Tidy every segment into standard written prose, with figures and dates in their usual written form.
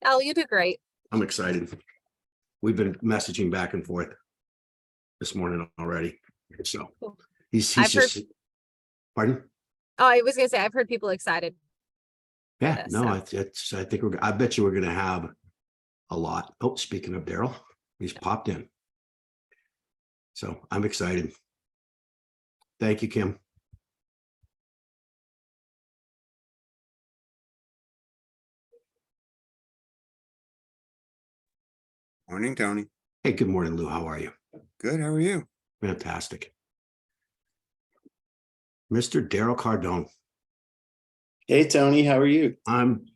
Oh, you do great. I'm excited. We've been messaging back and forth this morning already. So Cool. he's I've just, pardon? Oh, I was gonna say I've heard people excited. Yeah, this, no, so. I think I bet you we're going to have a lot. Oh, speaking of Daryle, he's popped in. So I'm excited. Thank you, Kim. Morning, Tony. Hey, good morning, Lou. How are you? Good. How are you? Fantastic. Mr. Daryle Cardone. Hey, Tony, how are you? I'm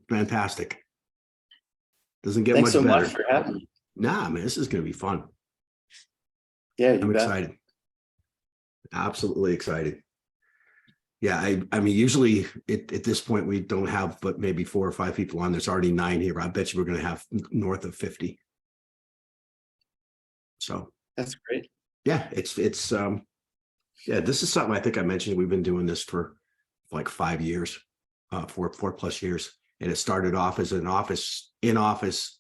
fantastic. Doesn't get Thanks much so better. much for having me. Nah, man, this is going to be fun. Yeah, you I'm bet. excited. Absolutely excited. Yeah, I mean, usually at this point, we don't have but maybe 4 or 5 people on. There's already 9 here. I bet you we're going to have north of 50. So That's great. yeah, yeah, this is something I think I mentioned. We've been doing this for like 5 years, 4+ years. And it started off as an in-office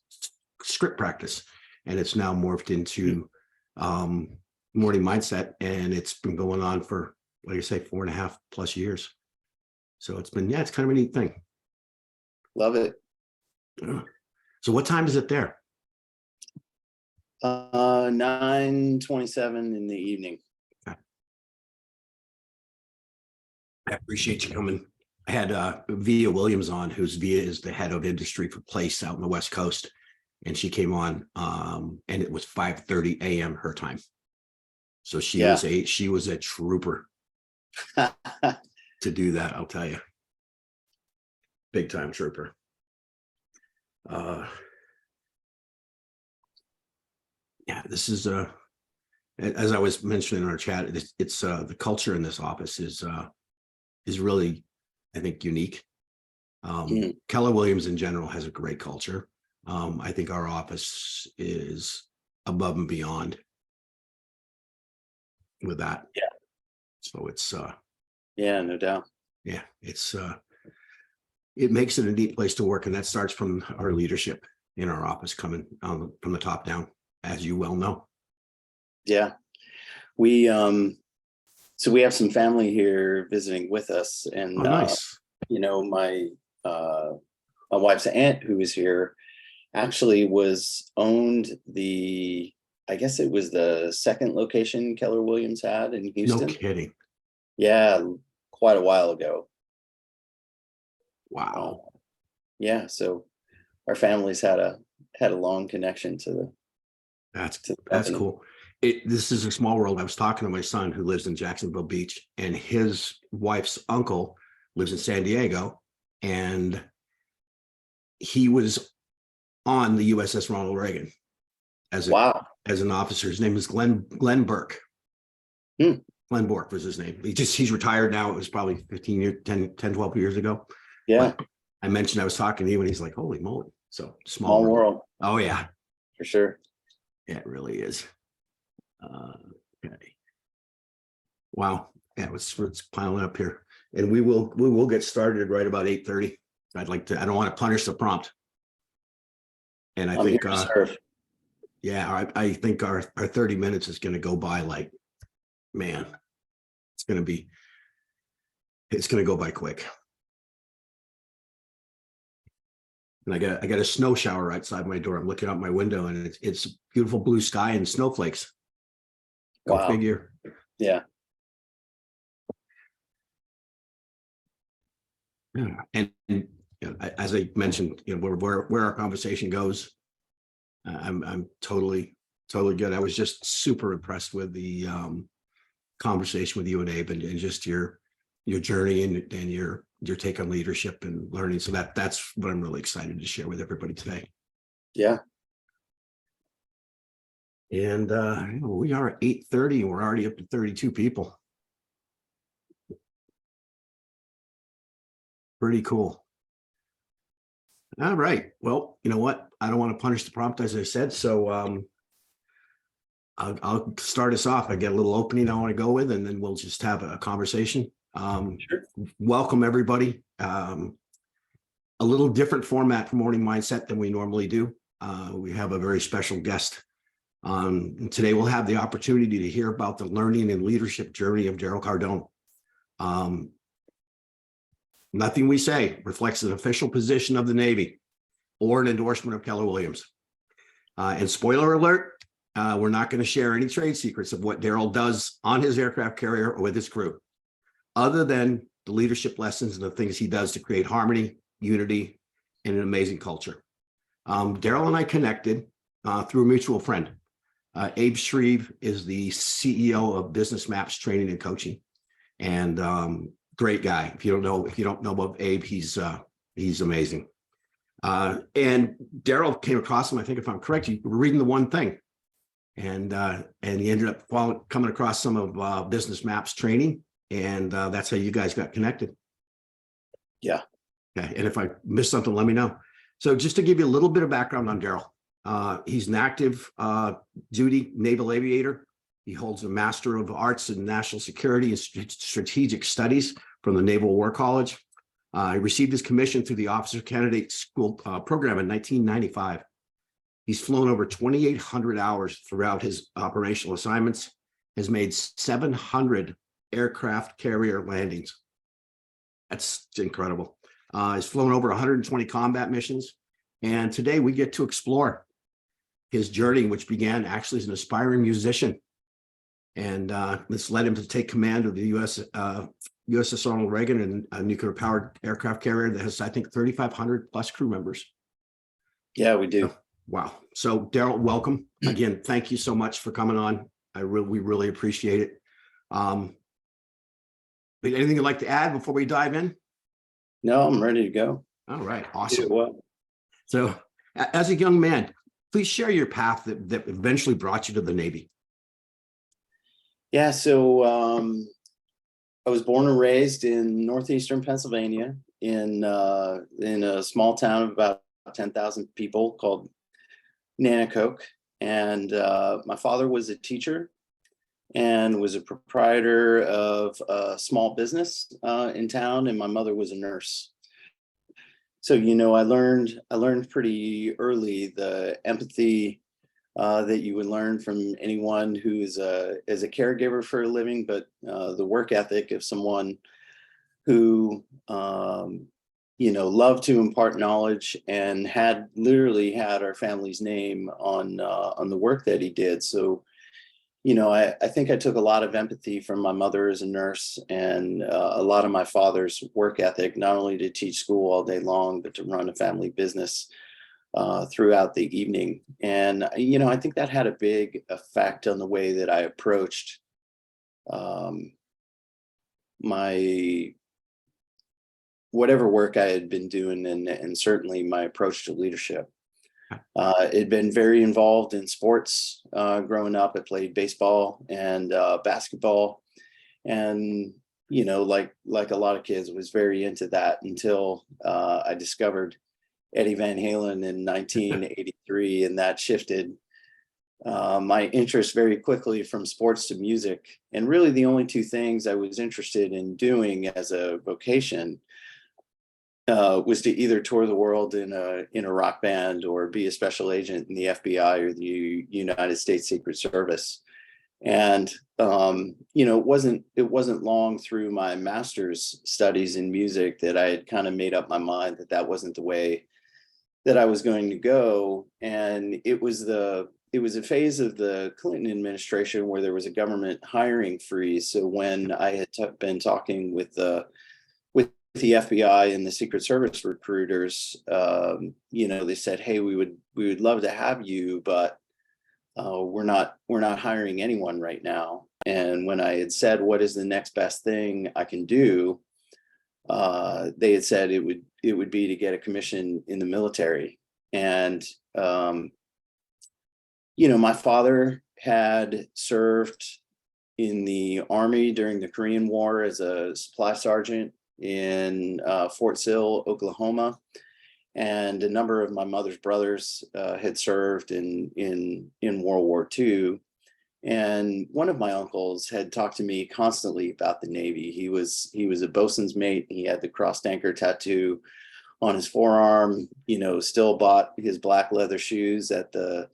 script practice. And it's now morphed into morning mindset. And it's been going on for, like I say, 4.5+ years. So it's been, yeah, it's kind of a neat thing. Love it. Yeah. So what time is it there? 9:27 in the evening. Okay. I appreciate you coming. I had Via Williams on, Via is the head of industry for Place out in the West Coast. And she came on and it was 5:30 a.m. her time. So she was a trooper to do that, I'll tell you. Big time trooper. Yeah, this is as I was mentioning in our chat, it's the culture in this office is really, I think, unique. Keller Williams in general has a great culture. I think our office is above and beyond with that. Yeah. So it's yeah, no doubt. yeah, it's it makes it a neat place to work, and that starts from our leadership in our office coming from the top down, as you well know. Yeah. We so we have some family here visiting with us, and Nice. You know, my wife's aunt, who is here, actually owned I guess it was the second location Keller Williams had in Houston. No kidding. Yeah, quite a while ago. Wow. Yeah, so our families had a long connection to the That's cool. This is a small world. I was talking to my son who lives in Jacksonville Beach, and his wife's uncle lives in San Diego, and he was on the USS Ronald Reagan as an officer. His name is Glenn Burke. Glenn Burke was his name. He's retired now. It was probably 10, 12 years ago. Yeah. But I mentioned I was talking to you, and he's like, holy moly. So small world. Oh yeah. For sure. Yeah, it really is. Okay. Wow. Yeah, it's piling up here. And we will get started right about 8:30. I don't want to punish the prompt. And I think yeah, I think our 30 minutes is going to go by like, man, it's going to go by quick. And I got a snow shower outside my door. I'm looking out my window, and it's beautiful blue sky and snowflakes. Go figure. Yeah. Yeah. And you know, as I mentioned, you know, where our conversation goes, I'm totally good. I was just super impressed with the conversation with you and Abe, and just your journey and your take on leadership and learning. So that's what I'm really excited to share with everybody today. Yeah. And we are at 8:30, and we're already up to 32 people. Pretty cool. All right. Well, you know what? I don't want to punish the prompt, as I said. So I'll start us off. I get a little opening I want to go with, and then we'll just have a conversation. Sure. Welcome, everybody. a little different format for Morning Mindset than we normally do. We have a very special guest. And today we'll have the opportunity to hear about the learning and leadership journey of Daryle Cardone. Nothing we say reflects an official position of the Navy or an endorsement of Keller Williams. And spoiler alert, we're not going to share any trade secrets of what Daryle does on his aircraft carrier or with his crew, other than the leadership lessons and the things he does to create harmony, unity, and an amazing culture. Daryle and I connected through a mutual friend. Abe Shreve is the CEO of Business Maps Training and Coaching, and great guy. If you don't know about Abe, he's amazing. And Daryle came across him. I think if I'm correct, you were reading The One Thing, and he ended up coming across some of Business Maps Training, and that's how you guys got connected. Yeah. Okay. And if I missed something, let me know. So just to give you a little bit of background on Daryle, he's an active duty naval aviator. He holds a Master of Arts in National Security and Strategic Studies from the Naval War College. He received his commission through the Officer Candidate School program in 1995. He's flown over 2,800 hours throughout his operational assignments, has made 700 aircraft carrier landings. That's incredible. He's flown over 120 combat missions. And today we get to explore his journey, which began actually as an aspiring musician. And this led him to take command of the USS Ronald Reagan, and a nuclear powered aircraft carrier that has, I think, 3,500 plus crew members. Yeah, we do. Wow. So Daryle, welcome again. Thank you so much for coming on. We really appreciate it. Anything you'd like to add before we dive in? No, I'm ready to go. All right. Awesome. What? So as a young man, please share your path that eventually brought you to the Navy. Yeah, so I was born and raised in northeastern Pennsylvania in a small town of about 10,000 people called Nanacoke. And my father was a teacher and was a proprietor of a small business in town, and my mother was a nurse. So, I learned pretty early the empathy that you would learn from anyone who is as a caregiver for a living, but the work ethic of someone who loved to impart knowledge and had literally had our family's name on the work that he did. So, I think I took a lot of empathy from my mother as a nurse, and a lot of my father's work ethic, not only to teach school all day long, but to run a family business throughout the evening. And, I think that had a big effect on the way that I approached my whatever work I had been doing, and certainly my approach to leadership. Had been very involved in sports growing up. I played baseball and basketball, and like a lot of kids, was very into that until I discovered Eddie Van Halen in 1983, and that shifted my interest very quickly from sports to music. And really, the only two things I was interested in doing as a vocation was to either tour the world in a rock band or be a special agent in the FBI or the United States Secret Service. And it wasn't long through my master's studies in music that I had kind of made up my mind that wasn't the way that I was going to go. And it was a phase of the Clinton administration where there was a government hiring freeze. So when I had been talking with the FBI and the Secret Service recruiters, they said, "Hey, we would love to have you, but we're not hiring anyone right now." And when I had said, "What is the next best thing I can do?" They had said it would be to get a commission in the military. And my father had served in the Army during the Korean War as a supply sergeant in Fort Sill, Oklahoma, and a number of my mother's brothers had served in World War II. And one of my uncles had talked to me constantly about the Navy. He was a bosun's mate. He had the crossed anchor tattoo on his forearm, still bought his black leather shoes at the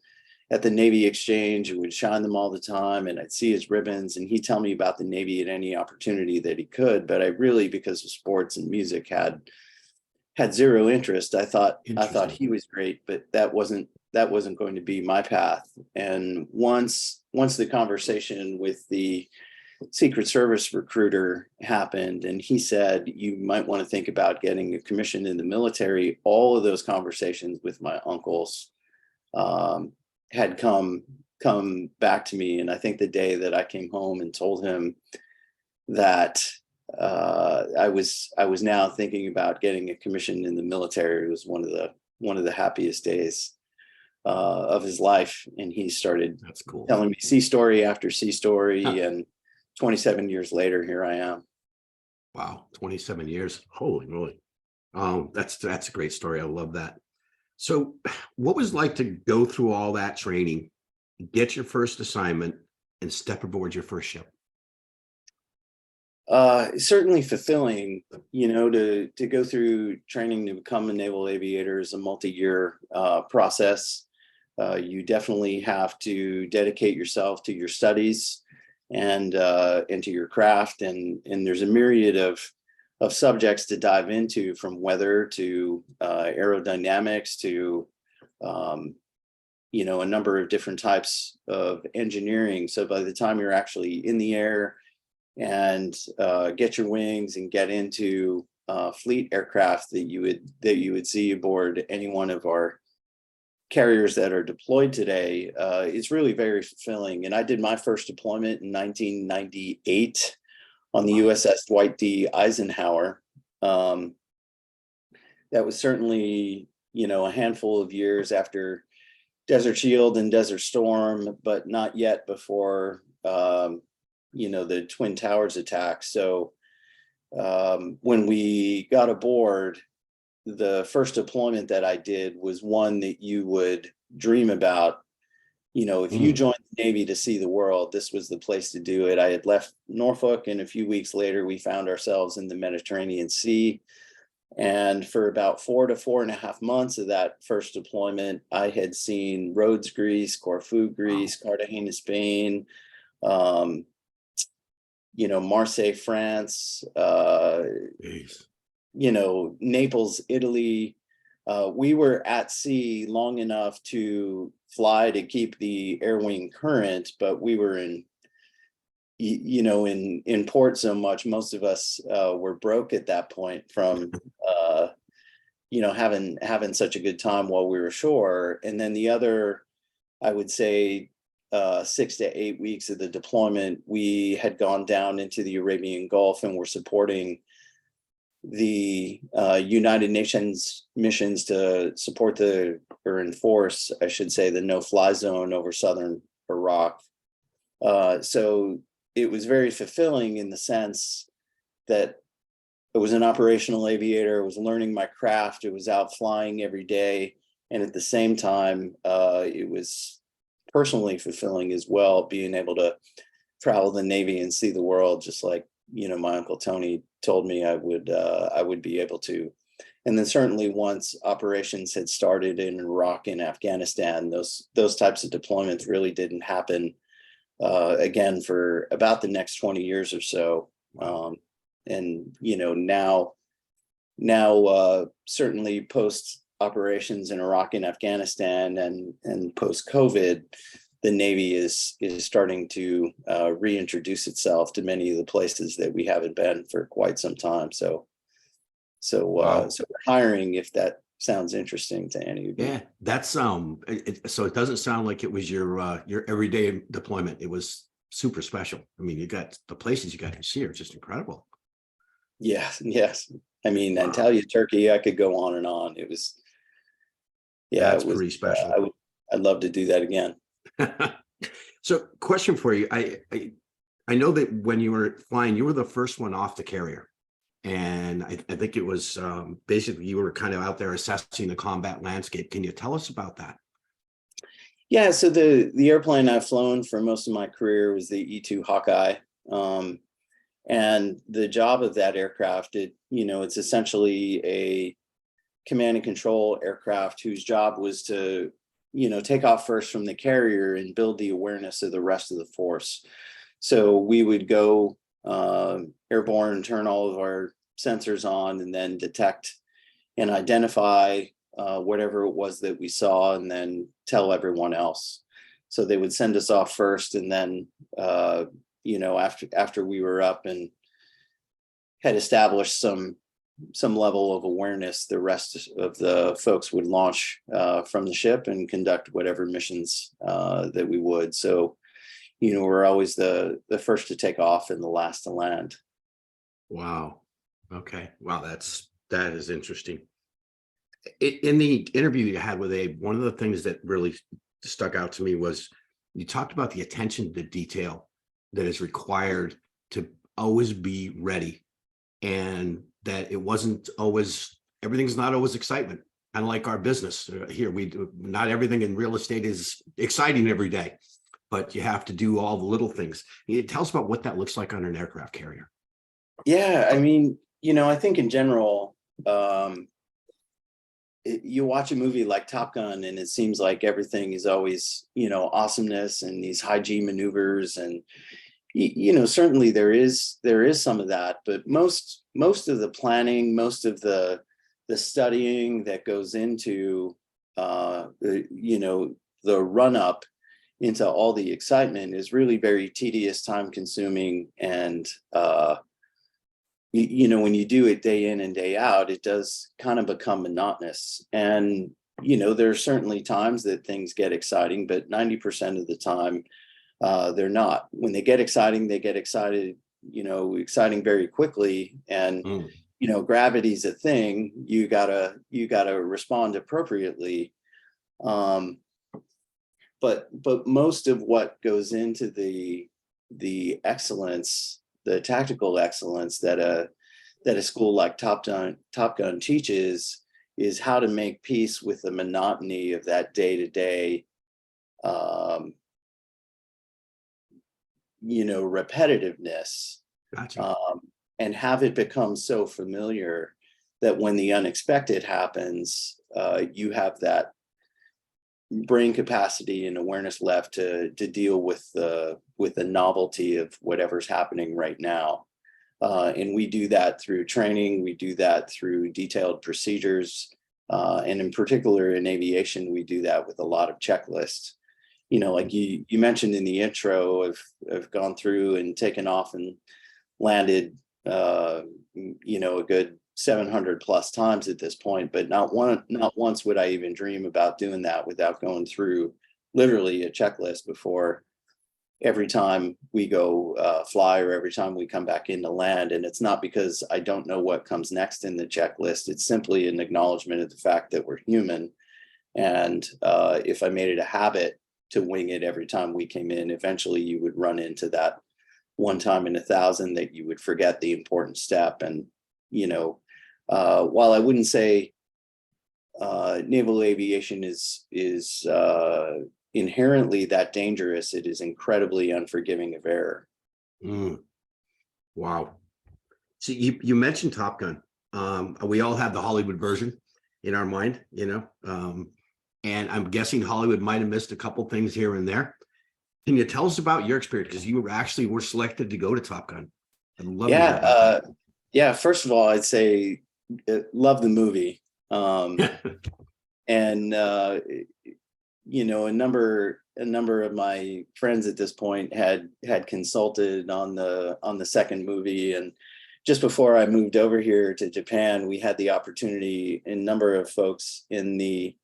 Navy Exchange and would shine them all the time. And I'd see his ribbons, and he'd tell me about the Navy at any opportunity that he could. But I really, because of sports and music, had zero interest. I thought he was great, but that wasn't going to be my path. And once the conversation with the Secret Service recruiter happened, and he said, you might want to think about getting a commission in the military, all of those conversations with my uncles had come back to me. And I think the day that I came home and told him that I was now thinking about getting a commission in the military, it was one of the happiest days of his life. And he started That's cool. telling me sea story after sea story. And 27 years later, here I am. Wow, 27 years. Holy moly. That's a great story. I love that. So what was it like to go through all that training, get your first assignment, and step aboard your first ship? Certainly fulfilling, to go through training to become a naval aviator is a multi-year process. You definitely have to dedicate yourself to your studies and to your craft, and there's a myriad of subjects to dive into, from weather to aerodynamics to a number of different types of engineering. So by the time you're actually in the air and get your wings and get into fleet aircraft that you would see aboard any one of our carriers that are deployed today, it's really very fulfilling. And I did my first deployment in 1998 on the USS Dwight D. Eisenhower. That was certainly, a handful of years after Desert Shield and Desert Storm, but not yet before, the Twin Towers attack. So when we got aboard, the first deployment that I did was one that you would dream about. If you joined the Navy to see the world, this was the place to do it. I had left Norfolk, and a few weeks later, we found ourselves in the Mediterranean Sea. And for about 4 to 4.5 months of that first deployment, I had seen Rhodes, Greece, Corfu, Greece, Cartagena, Spain, Marseille, France, Naples, Italy. We were at sea long enough to fly to keep the air wing current, but we were in port so much. Most of us were broke at that point from having such a good time while we were ashore. And then the other, I would say, 6 to 8 weeks of the deployment, we had gone down into the Arabian Gulf and were supporting the United Nations missions to support or enforce, I should say, the no-fly zone over southern Iraq. So it was very fulfilling in the sense that it was an operational aviator. I was learning my craft. It was out flying every day. And at the same time, it was personally fulfilling as well, being able to travel the Navy and see the world, just like, my Uncle Tony told me I would be able to. And then certainly once operations had started in Iraq and Afghanistan, those types of deployments really didn't happen again for about the next 20 years or so. And now certainly post operations in Iraq and Afghanistan and post COVID, the Navy is starting to reintroduce itself to many of the places that we haven't been for quite some time. So we're hiring, if that sounds interesting to any of you. Yeah, that's so it doesn't sound like it was your everyday deployment. It was super special. I mean, you got the places you got to see are just incredible. Yes. I mean, and tell you, Turkey, I could go on and on. It was, that's pretty special. I'd love to do that again. So, question for you: I know that when you were flying, you were the first one off the carrier, and I think it was basically you were kind of out there assessing the combat landscape. Can you tell us about that? Yeah, so the airplane I've flown for most of my career was the E-2 Hawkeye, and the job of that aircraft, it's essentially command and control aircraft whose job was to, take off first from the carrier and build the awareness of the rest of the force. So we would go airborne, turn all of our sensors on, and then detect and identify whatever it was that we saw, and then tell everyone else. So they would send us off first, and then after we were up and had established some level of awareness, the rest of the folks would launch from the ship and conduct whatever missions that we would. So, we're always the first to take off and the last to land. Wow. Okay. Wow. That is interesting. In the interview you had with Abe, one of the things that really stuck out to me was you talked about the attention to detail that is required to always be ready, and that it wasn't always, everything's not always excitement. Kind of like our business here, not everything in real estate is exciting every day, but you have to do all the little things. Tell us about what that looks like on an aircraft carrier. Yeah, I mean, I think in general, you watch a movie like Top Gun and it seems like everything is always, awesomeness and these high G maneuvers, and certainly there is some of that, but most of the planning, most of the studying that goes into the run up into all the excitement is really very tedious, time consuming, and when you do it day in and day out, it does kind of become monotonous. And there are certainly times that things get exciting, but 90% of the time they're not. When they get exciting, exciting very quickly. And gravity's a thing. You gotta respond appropriately. But most of what goes into the excellence, the tactical excellence that a school like Top Gun teaches, is how to make peace with the monotony of that day-to-day repetitiveness. Gotcha. And have it become so familiar that when the unexpected happens, you have that brain capacity and awareness left to deal with the novelty of whatever's happening right now. And we do that through training. We do that through detailed procedures. And in particular in aviation, we do that with a lot of checklists. Like you mentioned in the intro, I've gone through and taken off and landed, a good 700 plus times at this point, but not once would I even dream about doing that without going through literally a checklist before every time we go fly, or every time we come back into land. And it's not because I don't know what comes next in the checklist. It's simply an acknowledgement of the fact that we're human. And if I made it a habit to wing it every time we came in, eventually you would run into that one time in 1,000 that you would forget the important step. And, while I wouldn't say naval aviation is inherently that dangerous, it is incredibly unforgiving of error. Wow. So you mentioned Top Gun. We all have the Hollywood version in our mind, and I'm guessing Hollywood might have missed a couple things here and there. Can you tell us about your experience? Because you actually were selected to go to Top Gun. I'd love to hear about that. Yeah. First of all, I'd say love the movie. And a number of my friends at this point had consulted on the second movie. And just before I moved over here to Japan, we had the opportunity, a number of folks in the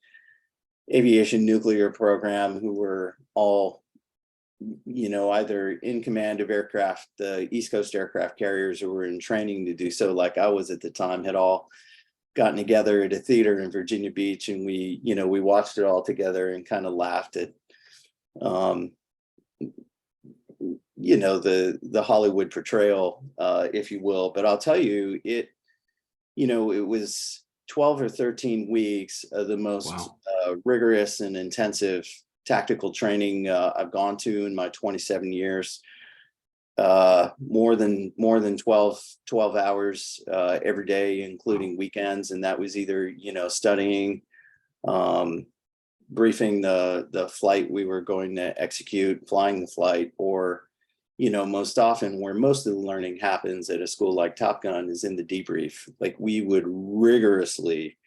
aviation nuclear program who were all either in command of aircraft, the East Coast aircraft carriers, or were in training to do so, like I was at the time, had all gotten together at a theater in Virginia Beach, and we watched it all together and kind of laughed at the Hollywood portrayal, if you will. But I'll tell you, it was 12 or 13 weeks of the most rigorous and intensive tactical training I've gone to in my 27 years. more than 12 hours every day, including weekends. And that was either, you know, studying, briefing the flight we were going to execute, flying the flight, or, you know, most often where most of the learning happens at a school like Top Gun is in the debrief. Like, we would rigorously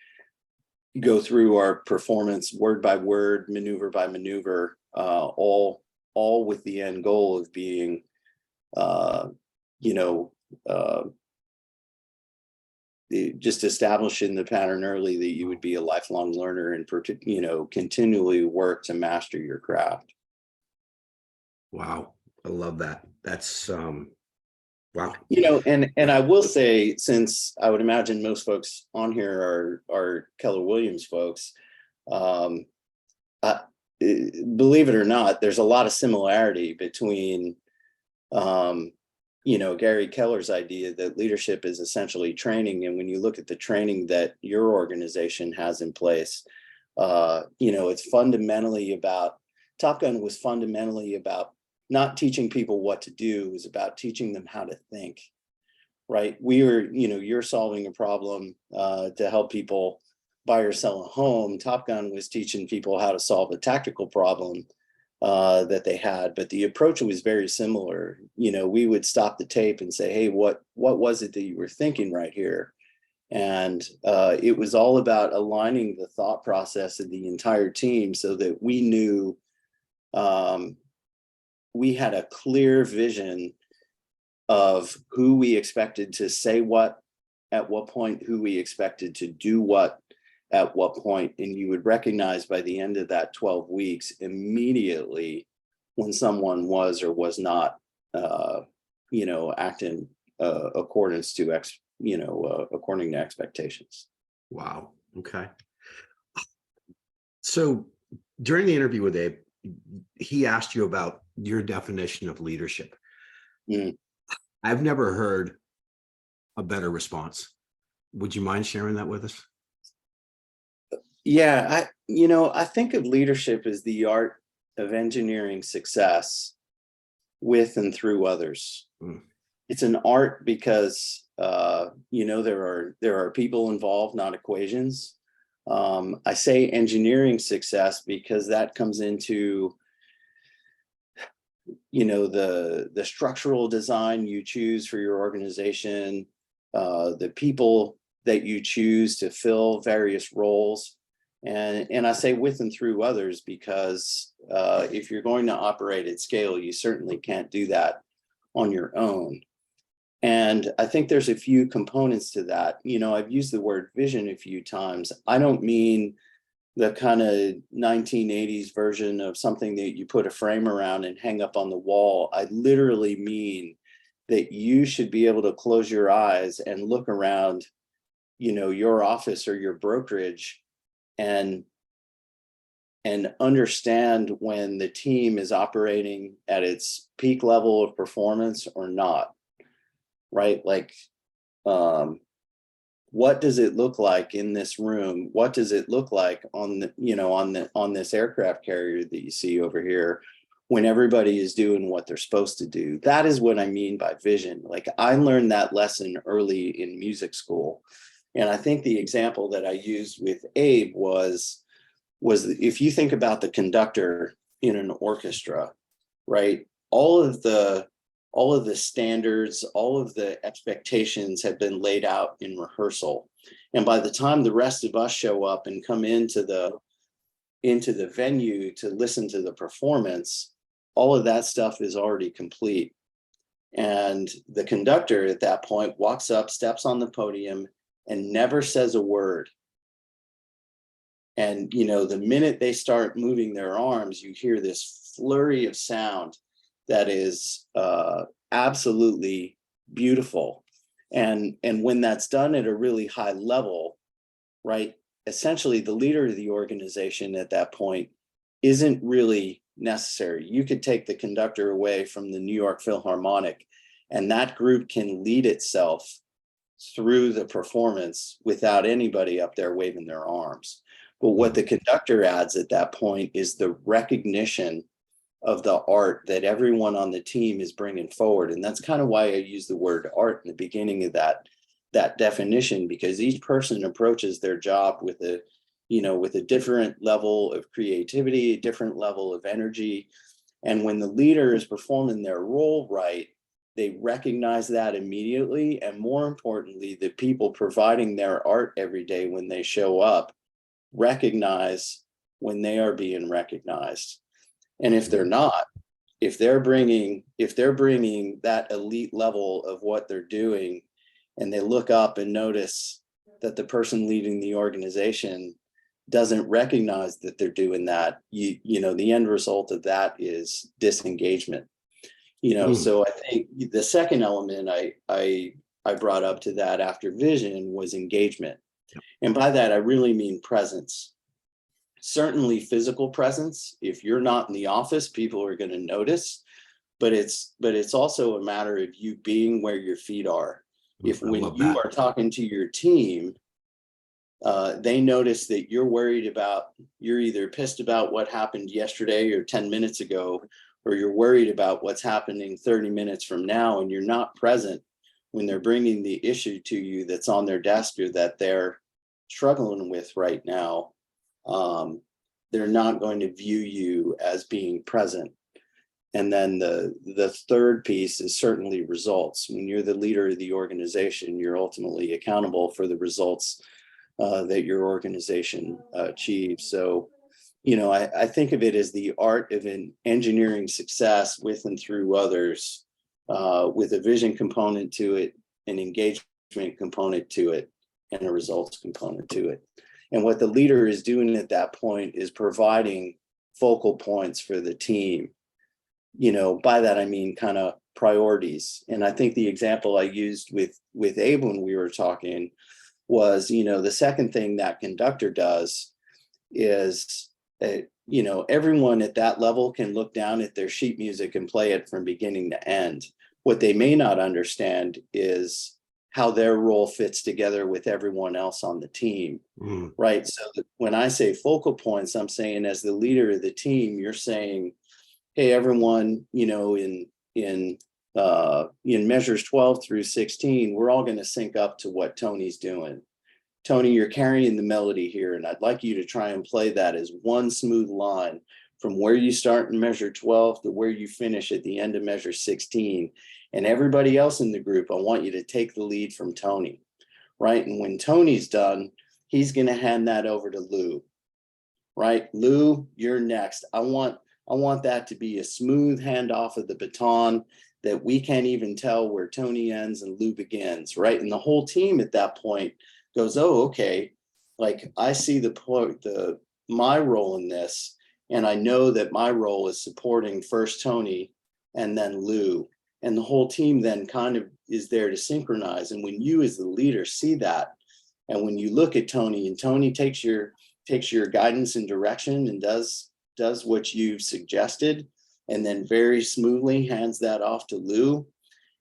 go through our performance word by word, maneuver by maneuver, all with the end goal of being, you know, just establishing the pattern early that you would be a lifelong learner and, you know, continually work to master your craft. Wow. I love that. That's wow. You know, and I will say, since I would imagine most folks on here are Keller Williams folks, believe it or not, there's a lot of similarity between, you know, Gary Keller's idea that leadership is essentially training. And when you look at the training that your organization has in place, you know, it's fundamentally about, Top Gun was fundamentally about not teaching people what to do, it was about teaching them how to think, right? We were, you know, you're solving a problem to help people buy or sell a home. Top Gun was teaching people how to solve a tactical problem that they had, but the approach was very similar. You know, we would stop the tape and say, hey, what was it that you were thinking right here? And it was all about aligning the thought process of the entire team so that we knew we had a clear vision of who we expected to say what at what point, who we expected to do what at what point. And you would recognize by the end of that 12 weeks immediately when someone was or was not, you know, acting accordance to according to expectations. Wow. Okay. So during the interview with Abe, he asked you about your definition of leadership. Mm. I've never heard a better response. Would you mind sharing that with us? Yeah, I think of leadership as the art of engineering success with and through others. Mm. It's an art because you know, there are people involved, not equations. I say engineering success because that comes into, you know, the structural design you choose for your organization, the people that you choose to fill various roles. And I say with and through others because if you're going to operate at scale, you certainly can't do that on your own. And I think there's a few components to that. You know, I've used the word vision a few times. I don't mean the kind of 1980s version of something that you put a frame around and hang up on the wall. I literally mean that you should be able to close your eyes and look around, you know, your office or your brokerage and understand when the team is operating at its peak level of performance or not, right? Like, what does it look like in this room? What does it look like on the, you know, on this aircraft carrier that you see over here when everybody is doing what they're supposed to do? That is what I mean by vision. Like, I learned that lesson early in music school. And I think the example that I used with Abe was if you think about the conductor in an orchestra, right? All of the standards, all of the expectations have been laid out in rehearsal. And by the time the rest of us show up and come into the venue to listen to the performance, all of that stuff is already complete. And the conductor at that point walks up, steps on the podium, and never says a word. And, you know, the minute they start moving their arms, you hear this flurry of sound that is absolutely beautiful. And when that's done at a really high level, right, essentially the leader of the organization at that point isn't really necessary. You could take the conductor away from the New York Philharmonic, and that group can lead itself through the performance without anybody up there waving their arms. But what the conductor adds at that point is the recognition of the art that everyone on the team is bringing forward. And that's kind of why I use the word art in the beginning of that definition, because each person approaches their job with a, with a different level of creativity, a different level of energy. And when the leader is performing their role right, they recognize that immediately. And more importantly, the people providing their art every day when they show up recognize when they are being recognized. And if they're not, if they're bringing that elite level of what they're doing, and they look up and notice that the person leading the organization doesn't recognize that they're doing that, the end result of that is disengagement. So I think the second element I brought up to that after vision was engagement. And by that, I really mean presence. Certainly physical presence. If you're not in the office, people are going to notice, but it's also a matter of you being where your feet are. If when you are talking to your team, they notice that you're either pissed about what happened yesterday or 10 minutes ago, or you're worried about what's happening 30 minutes from now, and you're not present when they're bringing the issue to you that's on their desk or that they're struggling with right now, they're not going to view you as being present. And then the third piece is certainly results. When you're the leader of the organization, you're ultimately accountable for the results that your organization achieves. So, I think of it as the art of an engineering success with and through others, with a vision component to it, an engagement component to it, and a results component to it. And what the leader is doing at that point is providing focal points for the team. By that, I mean kind of priorities. And I think the example I used with Abe when we were talking was, the second thing that conductor does is, everyone at that level can look down at their sheet music and play it from beginning to end. What they may not understand is how their role fits together with everyone else on the team, right? So when I say focal points, I'm saying as the leader of the team, you're saying, hey, everyone, in measures 12 through 16, we're all going to sync up to what Tony's doing. Tony, you're carrying the melody here, and I'd like you to try and play that as one smooth line from where you start in measure 12 to where you finish at the end of measure 16. And everybody else in the group, I want you to take the lead from Tony, right? And when Tony's done, he's going to hand that over to Lou, right? Lou, you're next. I want that to be a smooth handoff of the baton that we can't even tell where Tony ends and Lou begins, right? And the whole team at that point goes, oh, okay, like I see my role in this, and I know that my role is supporting first Tony and then Lou, and the whole team then kind of is there to synchronize. And when you as the leader see that, and when you look at Tony and Tony takes your guidance and direction and does what you've suggested, and then very smoothly hands that off to Lou,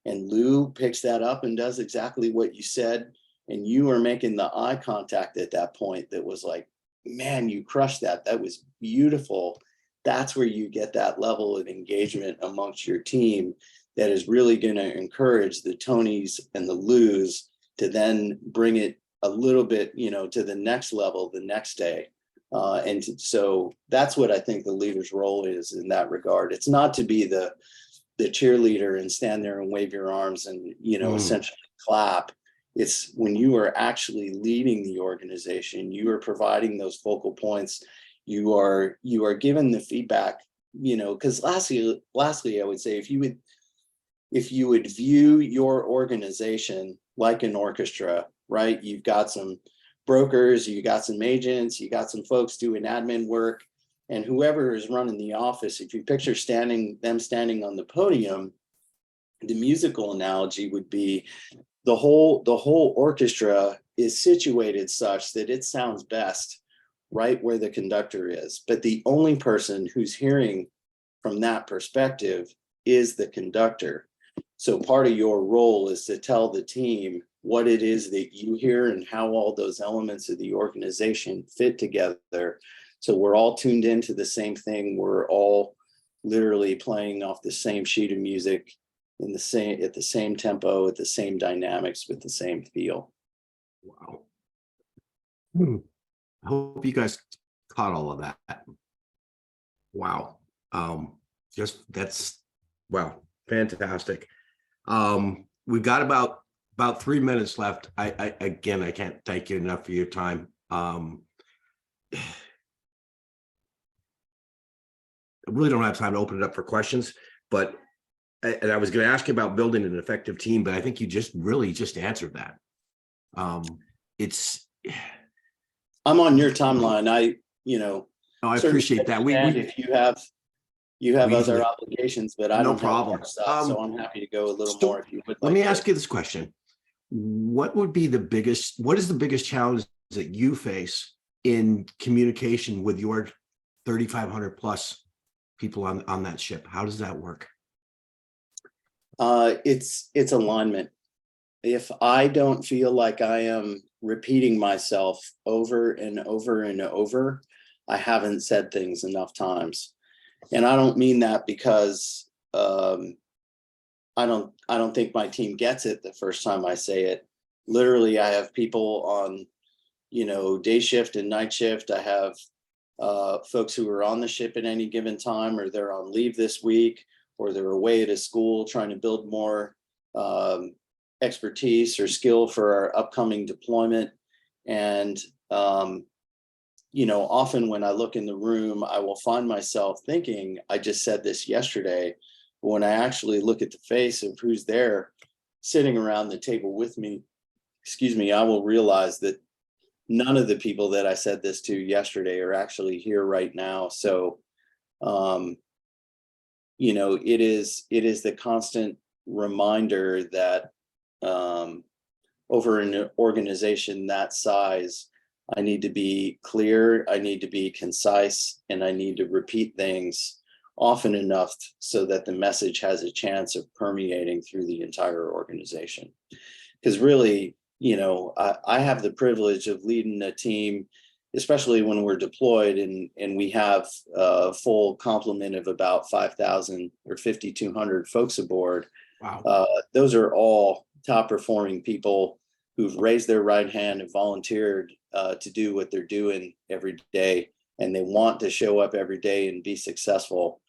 and Lou picks that up and does exactly what you said, and you are making the eye contact at that point that was like, man, you crushed that. That was beautiful. That's where you get that level of engagement amongst your team that is really going to encourage the Tonys and the Lou's to then bring it a little bit, to the next level the next day. So that's what I think the leader's role is in that regard. It's not to be the cheerleader and stand there and wave your arms and, essentially clap. It's when you are actually leading the organization, you are providing those focal points. You are given the feedback, because lastly, I would say if you would view your organization like an orchestra, right? You've got some brokers, you got some agents, you got some folks doing admin work, and whoever is running the office, if you picture them standing on the podium, the musical analogy would be the whole orchestra is situated such that it sounds best right where the conductor is. But the only person who's hearing from that perspective is the conductor. So part of your role is to tell the team what it is that you hear and how all those elements of the organization fit together. So we're all tuned into the same thing. We're all literally playing off the same sheet of music at the same tempo, at the same dynamics, with the same feel. Wow. I hope you guys caught all of that. Wow. Just that's wow, fantastic. We've got about 3 minutes left. I again, I can't thank you enough for your time. I really don't have time to open it up for questions, but and I was going to ask you about building an effective team, but I think you just really just answered that. It's I'm on your timeline. I certainly appreciate that. understand if you have we other usually- obligations, but I no don't have problem. work stuff, so I'm happy to go a little so more if you would let like me to. ask you this question. What is the biggest challenge that you face in communication with your 3,500 plus people on that ship? How does that work? It's alignment. If I don't feel like I am repeating myself over and over and over, I haven't said things enough times. And I don't mean that because I don't think my team gets it the first time I say it. Literally, I have people on, day shift and night shift. I have folks who are on the ship at any given time, or they're on leave this week, or they're away at a school trying to build more expertise or skill for our upcoming deployment. And often when I look in the room, I will find myself thinking, I just said this yesterday. When I actually look at the face of who's there sitting around the table with me, I will realize that none of the people that I said this to yesterday are actually here right now. So, it is the constant reminder that over an organization that size, I need to be clear, I need to be concise, and I need to repeat things often enough so that the message has a chance of permeating through the entire organization. Because really, I have the privilege of leading a team, especially when we're deployed and we have a full complement of about 5,000 or 5,200 folks aboard. Wow. Those are all top performing people who've raised their right hand and volunteered to do what they're doing every day. And they want to show up every day and be successful.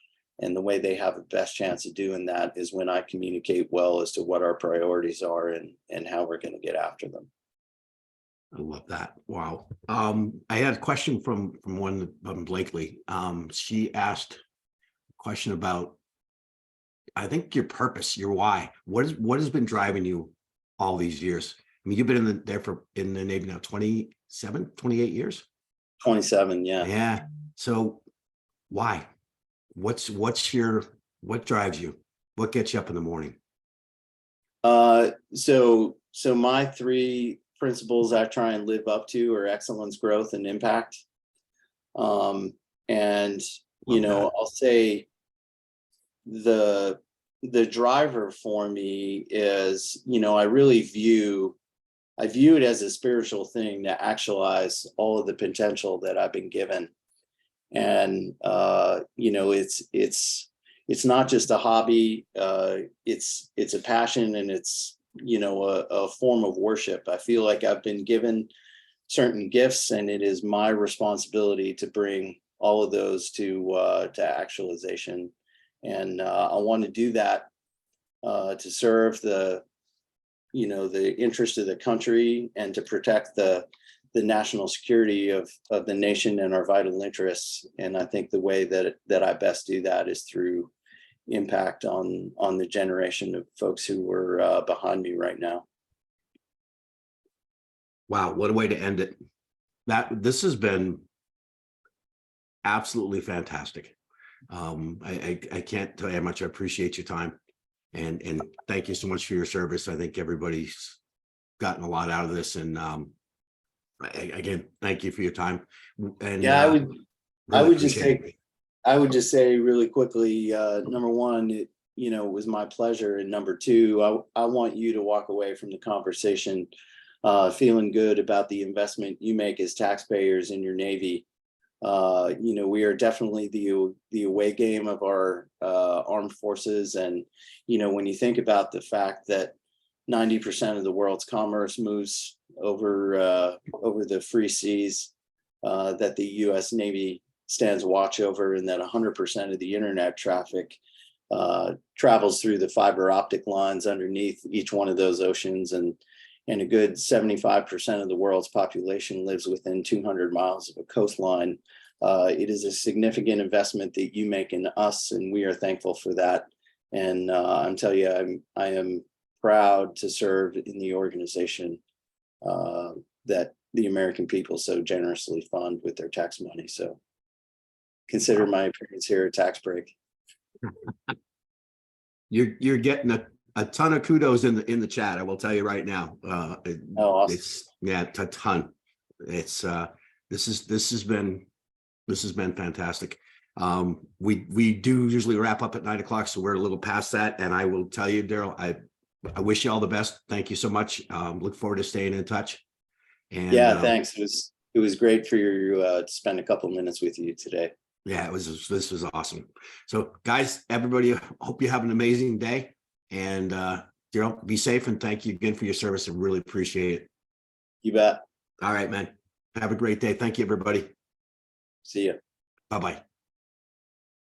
And the way they have the best chance of doing that is when I communicate well as to what our priorities are and how we're going to get after them. I love that. Wow. I had a question from one Blakely. She asked a question about, I think, your purpose, your why. What has been driving you all these years? I mean, you've been in the Navy now 27, 28 years. 27, yeah. Yeah. So why? What drives you? What gets you up in the morning? So my three principles I try and live up to are excellence, growth, and impact. And I'll say the driver for me is, I really view it as a spiritual thing to actualize all of the potential that I've been given. And it's not just a hobby, it's a passion, and it's a form of worship. I feel like I've been given certain gifts, and it is my responsibility to bring all of those to actualization. And I want to do that to serve the interest of the country and to protect the national security of the nation and our vital interests. And I think the way that I best do that is through impact on the generation of folks who are behind me right now. Wow, what a way to end it. This has been absolutely fantastic. I can't tell you how much I appreciate your time, and thank you so much for your service. I think everybody's gotten a lot out of this, and again, thank you for your time. And yeah, I would just say really quickly, number one, it was my pleasure, and number two, I want you to walk away from the conversation feeling good about the investment you make as taxpayers in your Navy. We are definitely the away game of our armed forces. And, when you think about the fact that 90% of the world's commerce moves over the free seas, that the U.S. Navy stands watch over, and that 100% of the internet traffic travels through the fiber optic lines underneath each one of those oceans, and a good 75% of the world's population lives within 200 miles of a coastline. It is a significant investment that you make in us, and we are thankful for that. And I'm telling you, I am proud to serve in the organization that the American people so generously fund with their tax money. So consider my appearance here a tax break. You're getting a ton of kudos in the chat. I will tell you right now. Awesome. It's a ton. It's this has been fantastic. We do usually wrap up at 9 o'clock, so we're a little past that. And I will tell you, Daryle, I wish you all the best. Thank you so much. Look forward to staying in touch. And yeah, thanks. It was great for you to spend a couple minutes with you today. Yeah, this was awesome. So guys, everybody, hope you have an amazing day. And Daryle, be safe, and thank you again for your service. I really appreciate it. You bet. All right, man. Have a great day. Thank you, everybody. See you. Bye-bye.